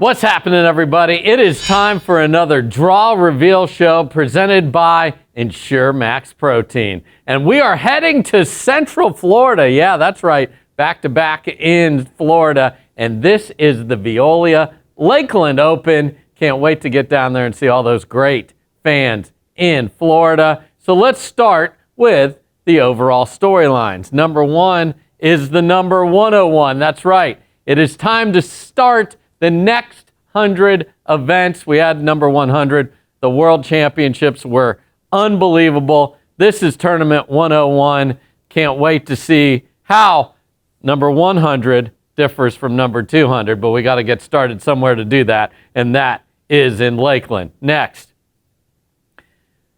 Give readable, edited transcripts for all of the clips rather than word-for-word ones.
What's happening, everybody? It is time for another Draw Reveal show presented by Ensure Max Protein. And we are heading to Central Florida. Yeah, that's right. Back to back in Florida. And this is the Veolia Lakeland Open. Can't wait to get down there and see all those great fans in Florida. So let's start with the overall storylines. Number one is the number 101. That's right. It is time to start the next 100 events. We had number 100. The World Championships were unbelievable. This is Tournament 101. Can't wait to see how number 100 differs from number 200, but we got to get started somewhere to do that, and that is in Lakeland. Next,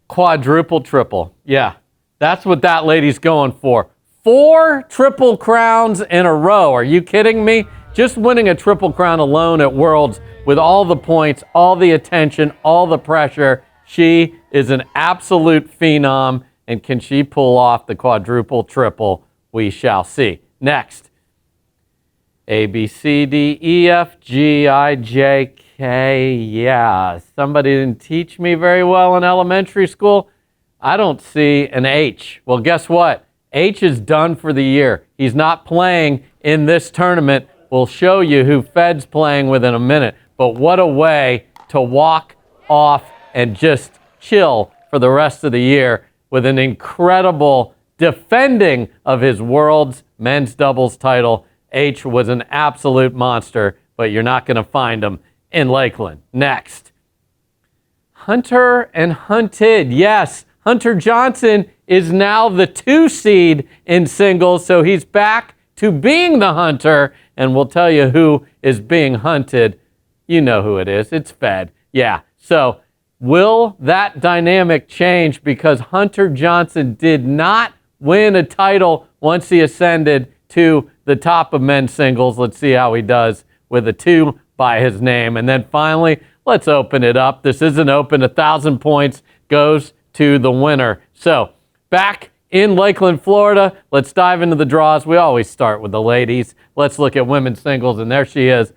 quadruple triple. Yeah, that's what that lady's going for. 4 triple crowns in a row. Are you kidding me? Just winning a triple crown alone at Worlds with all the points, all the attention, all the pressure. She is an absolute phenom. And can she pull off the quadruple triple? We shall see. Next. A, B, C, D, E, F, G, I, J, K. Yeah, somebody didn't teach me very well in elementary school. I don't see an H. Well, guess what? H is done for the year. He's not playing in this tournament. We'll show you who Fed's playing with in a minute. But what a way to walk off and just chill for the rest of the year with an incredible defending of his world's men's doubles title. H was an absolute monster, but you're not going to find him in Lakeland. Next. Hunter and hunted. Yes, Hunter Johnson is now the 2 seed in singles, so he's back to being the hunter. And we'll tell you who is being hunted. You know who it is. It's Fed. Yeah. So will that dynamic change because Hunter Johnson did not win a title once he ascended to the top of men's singles? Let's see how he does with a 2 by his name. And then finally, let's open it up. This isn't open. 1,000 points goes to the winner. So back in Lakeland, Florida, let's dive into the draws. We always start with the ladies. Let's look at women's singles, and there she is,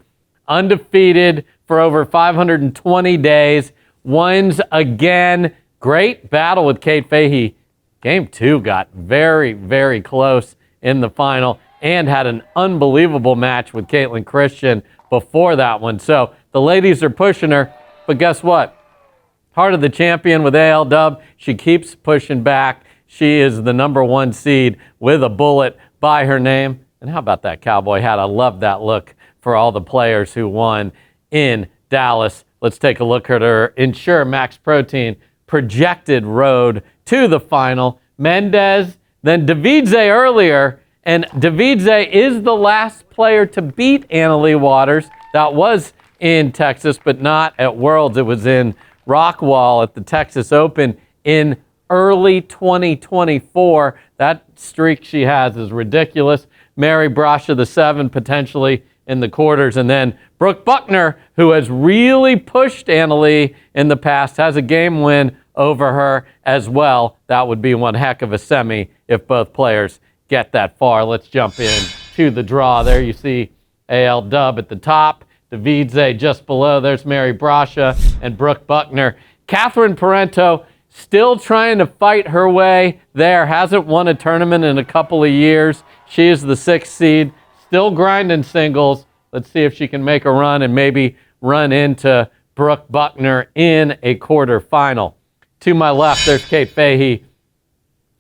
undefeated for over 520 days, wins again. Great battle with Kate Fahey. Game 2 got very, very close in the final and had an unbelievable match with Caitlin Christian before that one. So the ladies are pushing her, but guess what? Part of the champion with AL Dub, she keeps pushing back. She is the number 1 seed with a bullet by her name. And how about that cowboy hat? I love that look for all the players who won in Dallas. Let's take a look at her Ensure Max Protein projected road to the final. Mendez, then Davidze earlier. And Davidze is the last player to beat Annalie Waters. That was in Texas, but not at Worlds. It was in Rockwall at the Texas Open in early 2024. That streak she has is ridiculous. Mary Brasha, the 7, potentially in the quarters. And then Brooke Buckner, who has really pushed Annalie in the past, has a game win over her as well. That would be one heck of a semi if both players get that far. Let's jump in to the draw. There you see AL Dub at the top. Davidze just below. There's Mary Brasha and Brooke Buckner. Catherine Parento still trying to fight her way there. Hasn't won a tournament in a couple of years. She is the 6th seed. Still grinding singles. Let's see if she can make a run and maybe run into Brooke Buckner in a quarterfinal. To my left, there's Kate Fahey.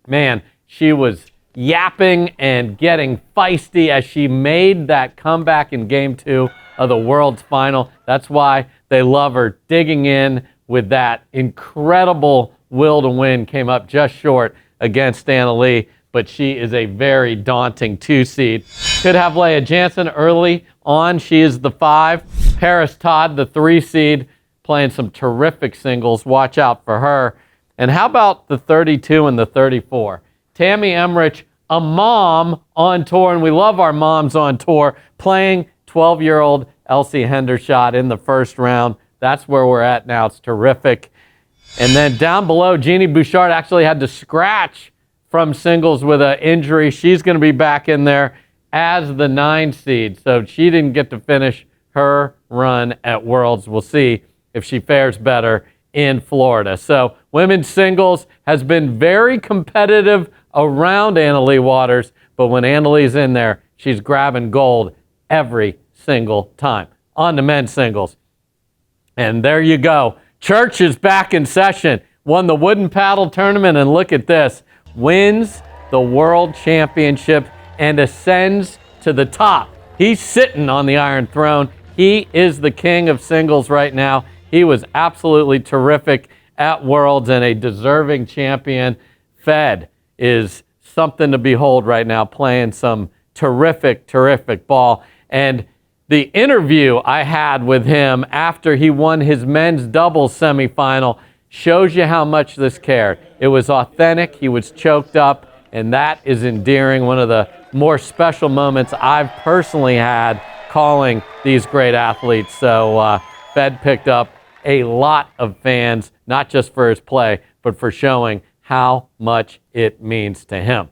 Man, she was yapping and getting feisty as she made that comeback in Game 2 of the World's Final. That's why they love her. Digging in with that incredible will to win. Came up just short against Annalie, but she is a very daunting 2 seed. Could have Leah Jansen early on. She is the 5. Paris Todd, the 3 seed, playing some terrific singles. Watch out for her. And how about the 32 and the 34? Tammy Emmerich, a mom on tour, and we love our moms on tour, playing 12-year-old Elsie Hendershot in the first round. That's where we're at now. It's terrific. And then down below, Jeannie Bouchard actually had to scratch from singles with an injury. She's going to be back in there as the 9 seed. So she didn't get to finish her run at Worlds. We'll see if she fares better in Florida. So women's singles has been very competitive around Annalee Waters, but when Annalee's in there, she's grabbing gold every single time. On to men's singles. And there you go. Church is back in session. Won the wooden paddle tournament, and look at this. Wins the world championship and ascends to the top. He's sitting on the Iron Throne. He is the king of singles right now. He was absolutely terrific at Worlds and a deserving champion. Fed is something to behold right now, playing some terrific, terrific ball. And the interview I had with him after he won his men's doubles semifinal shows you how much this cared. It was authentic. He was choked up, and that is endearing. One of the more special moments I've personally had calling these great athletes. So Fed picked up a lot of fans, not just for his play, but for showing how much it means to him.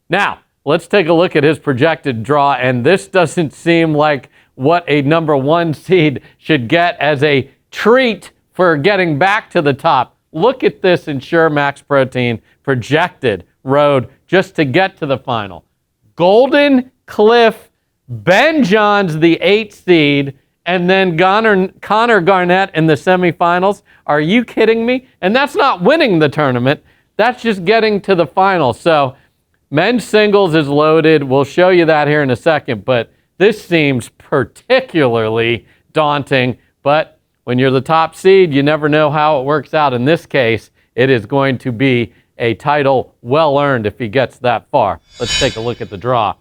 Now, let's take a look at his projected draw, and this doesn't seem like what a number one seed should get as a treat for getting back to the top. Look at this Ensure Max Protein projected road just to get to the final. Golden Cliff, Ben Johns, the 8th seed, and then Connor Garnett in the semifinals. Are you kidding me? And that's not winning the tournament. That's just getting to the final. So men's singles is loaded. We'll show you that here in a second, but this seems particularly daunting. But when you're the top seed, you never know how it works out. In this case, it is going to be a title well earned if he gets that far. Let's take a look at the draw.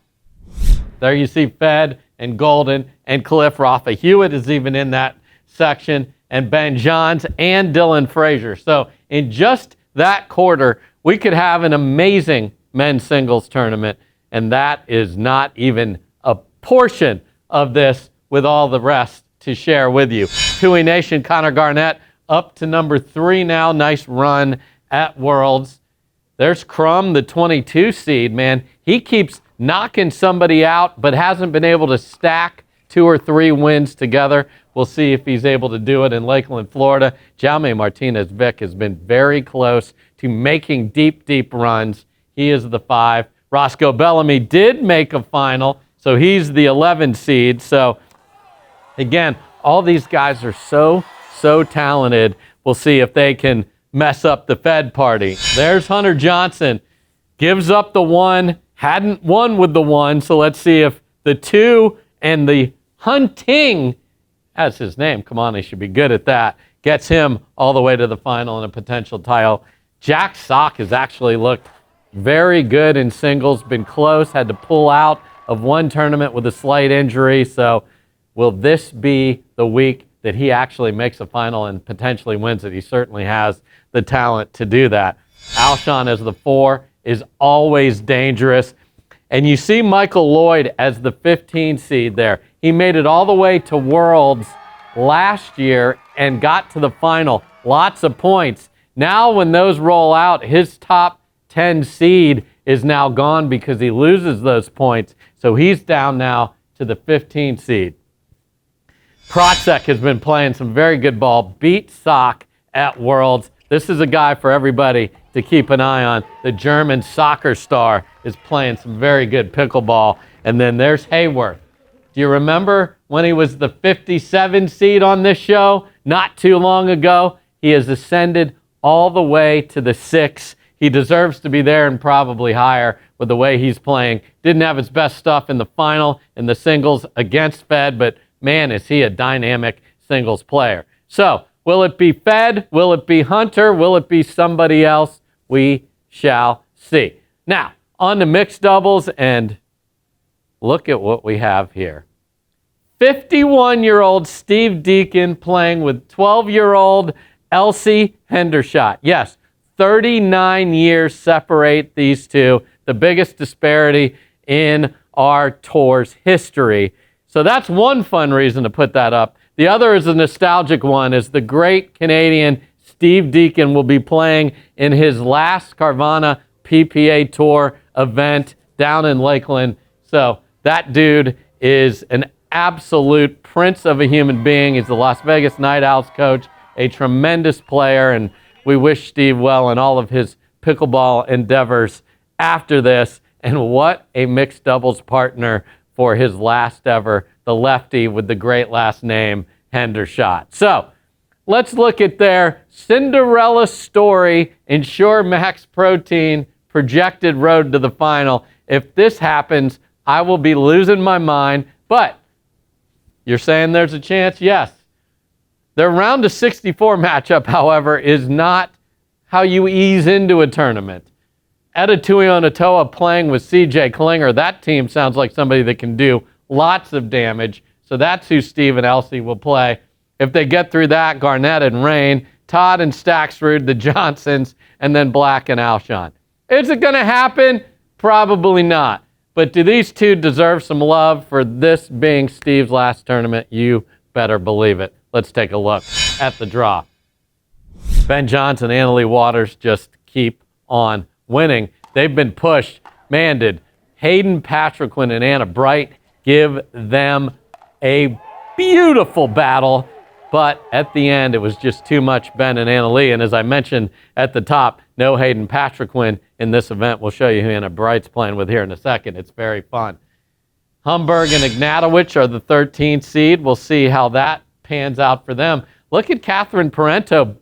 There you see Fed and Golden and Cliff. Rafa Hewitt is even in that section, and Ben Johns and Dylan Frazier. So in just that quarter, we could have an amazing men's singles tournament, and that is not even a portion of this with all the rest to share with you. Tui Nation, Connor Garnett up to number 3 now. Nice run at Worlds. There's Crum, the 22 seed, man. He keeps knocking somebody out, but hasn't been able to stack 2 or 3 wins together. We'll see if he's able to do it in Lakeland, Florida. Jaume Martinez-Vic has been very close to making deep, deep runs. He is the 5. Roscoe Bellamy did make a final, so he's the 11 seed. So, again, all these guys are so talented. We'll see if they can mess up the Fed party. There's Hunter Johnson. Gives up the 1. Hadn't won with the 1, so let's see if the 2 and the Hunting, that's his name, come on, he should be good at that, gets him all the way to the final and a potential title. Jack Sock has actually looked very good in singles, been close, had to pull out of one tournament with a slight injury, so will this be the week that he actually makes a final and potentially wins it? He certainly has the talent to do that. Alshon as the 4 is always dangerous. And you see Michael Lloyd as the 15 seed there. He made it all the way to Worlds last year and got to the final. Lots of points. Now when those roll out, his top 10 seed is now gone because he loses those points. So he's down now to the 15 seed. Protzek has been playing some very good ball. Beat Sock at Worlds. This is a guy for everybody to keep an eye on. The German soccer star is playing some very good pickleball. And then there's Hayworth. Do you remember when he was the 57 seed on this show not too long ago? He has ascended all the way to the 6. He deserves to be there and probably higher with the way he's playing. Didn't have his best stuff in the final in the singles against Fed, but man, is he a dynamic singles player. So, will it be Fed? Will it be Hunter? Will it be somebody else? We shall see. Now, on to mixed doubles, and look at what we have here. 51-year-old Steve Deacon playing with 12-year-old Elsie Hendershot. Yes, 39 years separate these two, the biggest disparity in our tour's history. So that's one fun reason to put that up. The other is a nostalgic one, as the great Canadian Steve Deacon will be playing in his last Carvana PPA Tour event down in Lakeland. So that dude is an absolute prince of a human being. He's the Las Vegas Night Owls coach, a tremendous player, and we wish Steve well in all of his pickleball endeavors after this. And what a mixed doubles partner for his last ever, the lefty with the great last name, Hendershot. So let's look at their Cinderella story, Ensure Max Protein projected road to the final. If this happens, I will be losing my mind. But you're saying there's a chance? Yes. Their round of 64 matchup, however, is not how you ease into a tournament. Edituio Natoa playing with CJ Klinger. That team sounds like somebody that can do lots of damage. So that's who Steve and Elsie will play. If they get through that, Garnett and Rain, Todd and Stacksrud, the Johnsons, and then Black and Alshon. Is it going to happen? Probably not. But do these two deserve some love for this being Steve's last tournament? You better believe it. Let's take a look at the draw. Ben Johnson, Annalie Waters just keep on winning. They've been pushed. Man, did Hayden Patriquin and Anna Bright give them a beautiful battle. But at the end, it was just too much Ben and Annalie. And as I mentioned at the top, no Hayden Patriquin in this event. We'll show you who Anna Bright's playing with here in a second. It's very fun. Humberg and Ignatowicz are the 13th seed. We'll see how that pans out for them. Look at Catherine Parento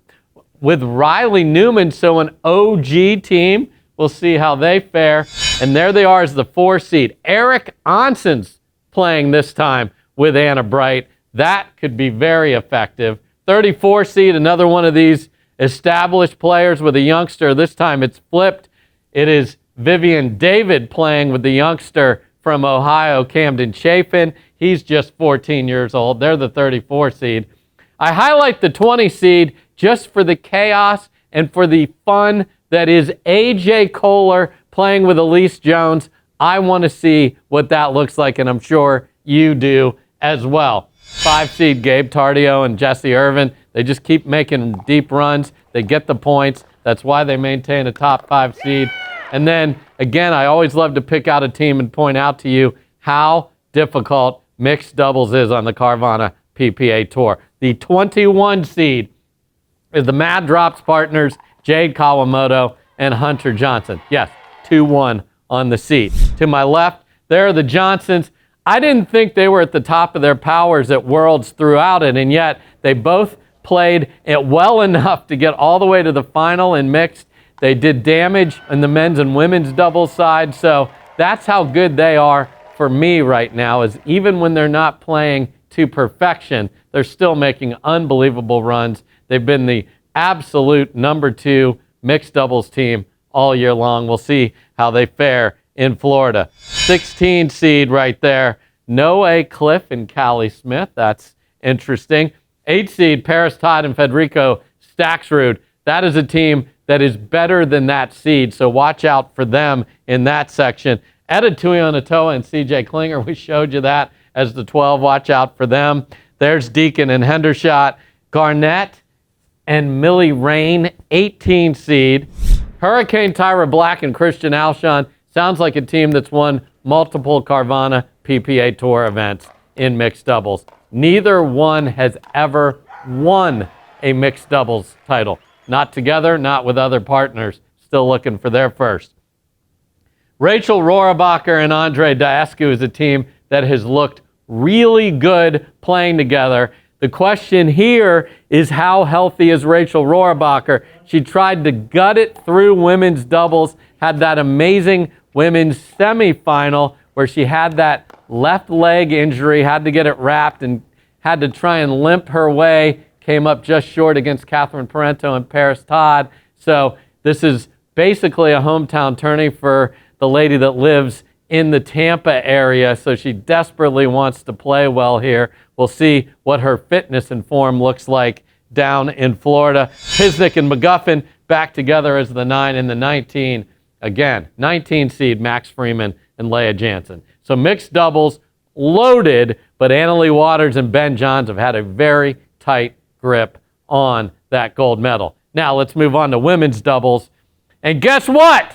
with Riley Newman, so an OG team. We'll see how they fare. And there they are as the 4 seed. Eric Onson's playing this time with Anna Bright. That could be very effective. 34 seed, another one of these established players with a youngster. This time it's flipped. It is Vivian David playing with the youngster from Ohio, Camden Chafin. He's just 14 years old. They're the 34 seed. I highlight the 20 seed just for the chaos and for the fun that is AJ Kohler playing with Elise Jones. I want to see what that looks like, and I'm sure you do as well. 5 seed Gabe Tardio and Jesse Irvin. They just keep making deep runs. They get the points. That's why they maintain a top 5 seed. And then, again, I always love to pick out a team and point out to you how difficult mixed doubles is on the Carvana PPA Tour. The 21 seed is the Mad Drops partners, Jade Kawamoto and Hunter Johnson. Yes, 2-1 on the seed. To my left, there are the Johnsons. I didn't think they were at the top of their powers at Worlds throughout it, and yet they both played it well enough to get all the way to the final in mixed. They did damage in the men's and women's doubles side, so that's how good they are for me right now, is even when they're not playing to perfection, they're still making unbelievable runs. They've been the absolute number 2 mixed doubles team all year long. We'll see how they fare in Florida. 16 seed right there. Noah Cliff and Callie Smith. That's interesting. 8 seed Paris Todd and Federico Stacksrud. That is a team that is better than that seed, so watch out for them in that section. Edituio Natoa and CJ Klinger, we showed you that as the 12. Watch out for them. There's Deacon and Hendershot. Garnett and Millie Rain, 18 seed. Hurricane Tyra Black and Christian Alshon. Sounds like a team that's won multiple Carvana PPA Tour events in mixed doubles. Neither one has ever won a mixed doubles title. Not together, not with other partners. Still looking for their first. Rachel Rohrabacher and Andre Daescu is a team that has looked really good playing together. The question here is, how healthy is Rachel Rohrabacher? She tried to gut it through women's doubles, had that amazing women's semifinal where she had that left leg injury, had to get it wrapped and had to try and limp her way, came up just short against Catherine Parento and Paris Todd. So this is basically a hometown tourney for the lady that lives in the Tampa area, so she desperately wants to play well here. We'll see what her fitness and form looks like down in Florida. Pisnick and McGuffin back together as the 9 and the 19. Again, 19 seed Max Freeman and Leah Jansen. So mixed doubles, loaded, but Annalie Waters and Ben Johns have had a very tight grip on that gold medal. Now let's move on to women's doubles. And guess what?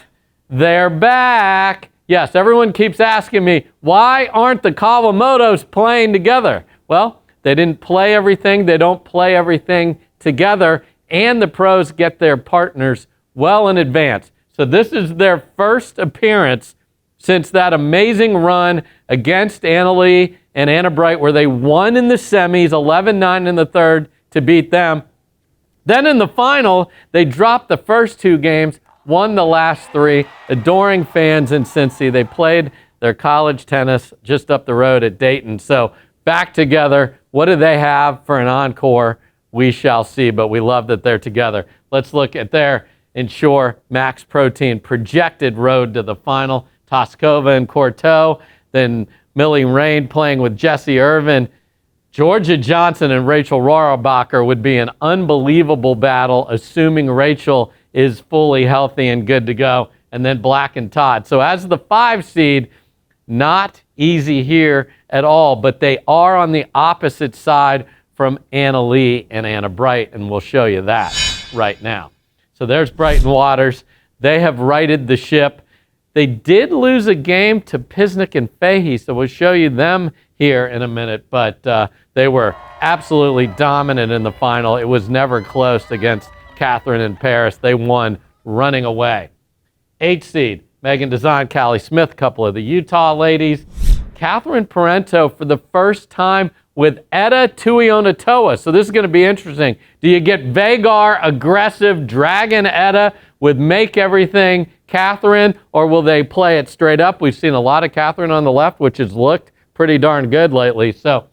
They're back. Yes, everyone keeps asking me, why aren't the Kawamotos playing together? Well, they didn't play everything. They don't play everything together, and the pros get their partners well in advance. So this is their first appearance since that amazing run against Anna Lee and Anna Bright, where they won in the semis, 11-9 in the third to beat them. Then in the final, they dropped the first 2 games, won the last 3. Adoring fans in Cincy. They played their college tennis just up the road at Dayton. So back together. What do they have for an encore? We shall see, but we love that they're together. Let's look at their Ensure Max Protein projected road to the final. Toskova and Courteau, then Millie Rain playing with Jessie Irvin. Georgia Johnson and Rachel Rohrabacher would be an unbelievable battle, assuming Rachel is fully healthy and good to go. And then Black and Todd. So as the 5 seed, not easy here at all, but they are on the opposite side from Anna Lee and Anna Bright, and we'll show you that right now. So there's Brighton Waters. They have righted the ship. They did lose a game to Pisnik and Fahey, so we'll show you them here in a minute, but they were absolutely dominant in the final. It was never close against Catherine and Paris. They won running away. 8 seed, Megan Dezan, Callie Smith, couple of the Utah ladies. Catherine Parento for the first time with Etta Tuionatoa. So this is going to be interesting. Do you get Vagar, aggressive, dragon Etta with make everything Catherine, or will they play it straight up? We've seen a lot of Catherine on the left, which has looked pretty darn good lately. So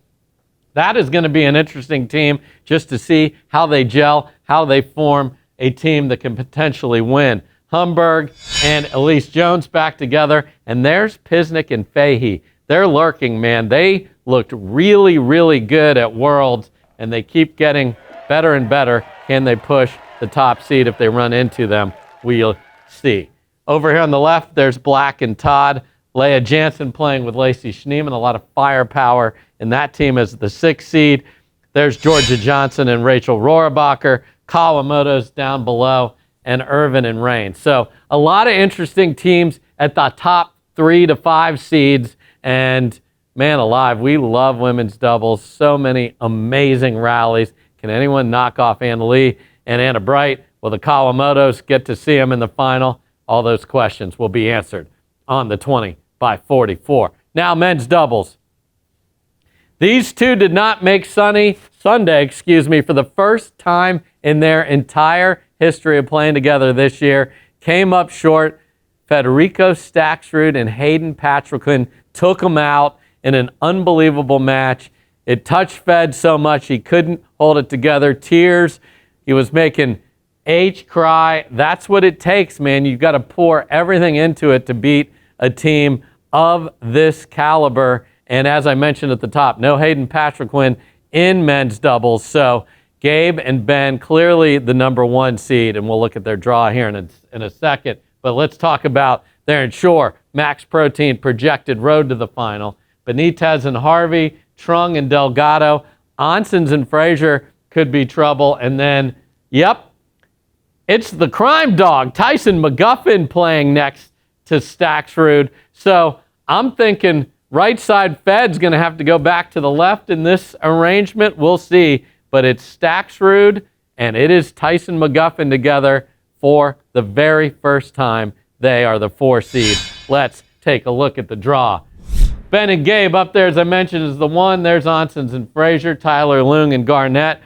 that is going to be an interesting team just to see how they gel, how they form a team that can potentially win. Humberg and Elise Jones back together, and there's Pisnik and Fahey. They're lurking, man. They looked really, really good at Worlds, and they keep getting better and better. Can they push the top seed if they run into them? We'll see. Over here on the left, there's Black and Todd. Leah Jansen playing with Lacey Schneeman. A lot of firepower in that team as the 6th seed. There's Georgia Johnson and Rachel Rohrabacher. Kawamoto's down below, and Irvin and Rain. So a lot of interesting teams at the top 3 to 5 seeds. And man alive, we love women's doubles. So many amazing rallies. Can anyone knock off Anna Lee and Anna Bright? Will the Kawamotos get to see them in the final? All those questions will be answered on the 20 by 44. Now men's doubles. These two did not make Sunday, for the first time in their entire history of playing together this year. Came up short. Federico Staksrud and Hayden Patrickman took them out in an unbelievable match. It touched Fed so much he couldn't hold it together. Tears. He was making H cry. That's what it takes, man. You've got to pour everything into it to beat a team of this caliber. And as I mentioned at the top, no Hayden Patrickman in men's doubles. So Gabe and Ben clearly the number 1 seed, and we'll look at their draw here in a second. But let's talk about their Ensure Max Protein projected road to the final. Benitez and Harvey, Trung and Delgado, Onsens and Frazier could be trouble. And then, yep, it's the crime dog, Tyson McGuffin, playing next to Staksrud. So I'm thinking right side Fed's going to have to go back to the left in this arrangement. We'll see. But it's Staksrud and it is Tyson McGuffin together for the very first time. They are the 4 seed. Let's take a look at the draw. Ben and Gabe up there, as I mentioned, is the 1. There's Onsens and Frazier, Tyler Leung and Garnett.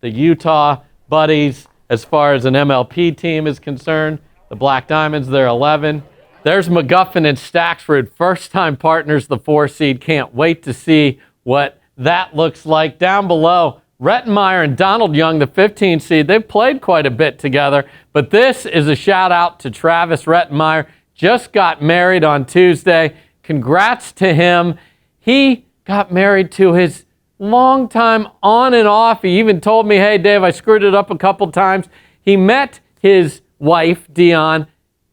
The Utah buddies, as far as an MLP team is concerned. The Black Diamonds, they're 11. There's McGuffin and Staksrud, first-time partners, the 4 seed. Can't wait to see what that looks like. Down below, Rettenmeyer and Donald Young, the 15 seed. They've played quite a bit together, but this is a shout-out to Travis Rettenmeyer. Just got married on Tuesday. Congrats to him. He got married to his long time on and off. He even told me, hey, Dave, I screwed it up a couple times. He met his wife, Dion,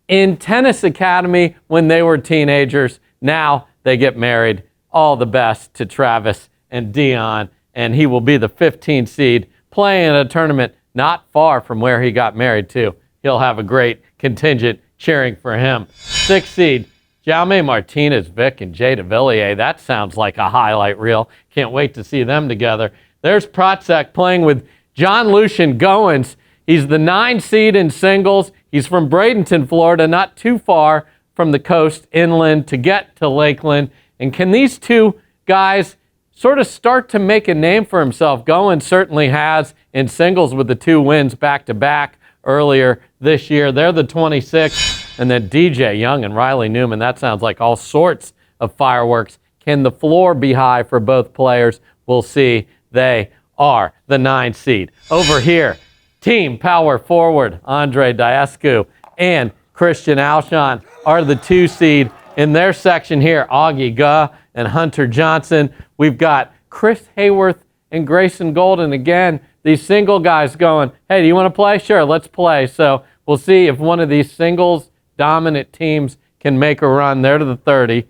in tennis academy when they were teenagers. Now they get married. All the best to Travis and Dion. And he will be the 15 seed playing in a tournament not far from where he got married to. He'll have a great contingent cheering for him. 6 seed, Jaume Martinez, Vic, and Jay DeVilliers. That sounds like a highlight reel. Can't wait to see them together. There's Protzek playing with John Lucian Goins. He's the 9 seed in singles. He's from Bradenton, Florida, not too far from the coast inland to get to Lakeland. And can these two guys sort of start to make a name for himself? Goins certainly has in singles with the 2 wins back-to-back earlier this year. They're the 26th. And then DJ Young and Riley Newman. That sounds like all sorts of fireworks. Can the floor be high for both players? We'll see. They are the 9 seed. Over here, team power forward Andre Diascu and Christian Alshon are the 2 seed in their section here. Augie Guh and Hunter Johnson. We've got Chris Hayworth and Grayson Golden. Again, these single guys going, hey, do you want to play? Sure, let's play. So we'll see if one of these singles dominant teams can make a run. There to the 30.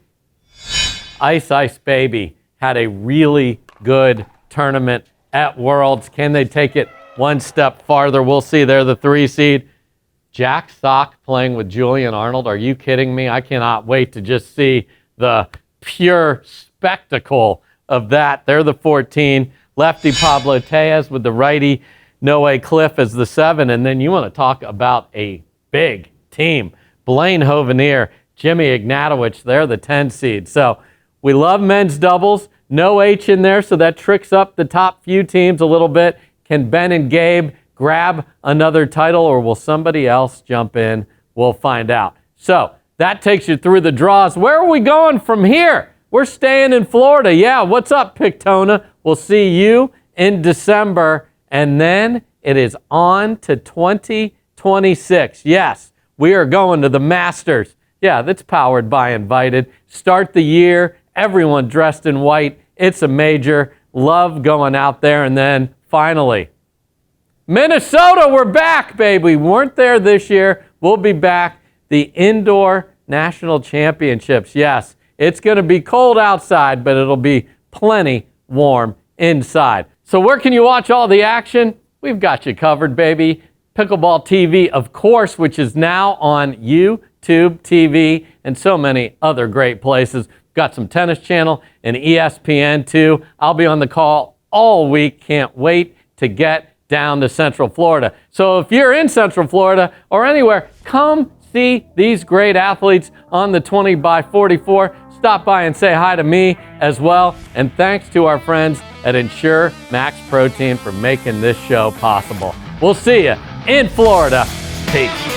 Ice Ice Baby had a really good tournament at Worlds. Can they take it one step farther? We'll see. They're the 3 seed. Jack Sock playing with Julian Arnold. Are you kidding me? I cannot wait to just see the pure spectacle of that. They're the 14. Lefty Pablo Tejas with the righty Noe Cliff as the 7. And then you want to talk about a big team. Blaine Hovenier, Jimmy Ignatowicz, they're the 10 seed. So we love men's doubles. No H in there, so that tricks up the top few teams a little bit. Can Ben and Gabe grab another title, or will somebody else jump in? We'll find out. So that takes you through the draws. Where are we going from here? We're staying in Florida. Yeah, what's up, Pictona? We'll see you in December, and then it is on to 2026. Yes. We are going to the Masters. Yeah, that's powered by Invited. Start the year, everyone dressed in white. It's a major. Love going out there. And then finally, Minnesota, we're back, baby. We weren't there this year. We'll be back. The Indoor National Championships. Yes, it's going to be cold outside, but it'll be plenty warm inside. So where can you watch all the action? We've got you covered, baby. Pickleball TV, of course, which is now on YouTube TV and so many other great places. Got some Tennis Channel and ESPN too. I'll be on the call all week. Can't wait to get down to Central Florida. So if you're in Central Florida or anywhere, come see these great athletes on the 20x44. Stop by and say hi to me as well. And thanks to our friends at Ensure Max Protein for making this show possible. We'll see you in Florida. Peace.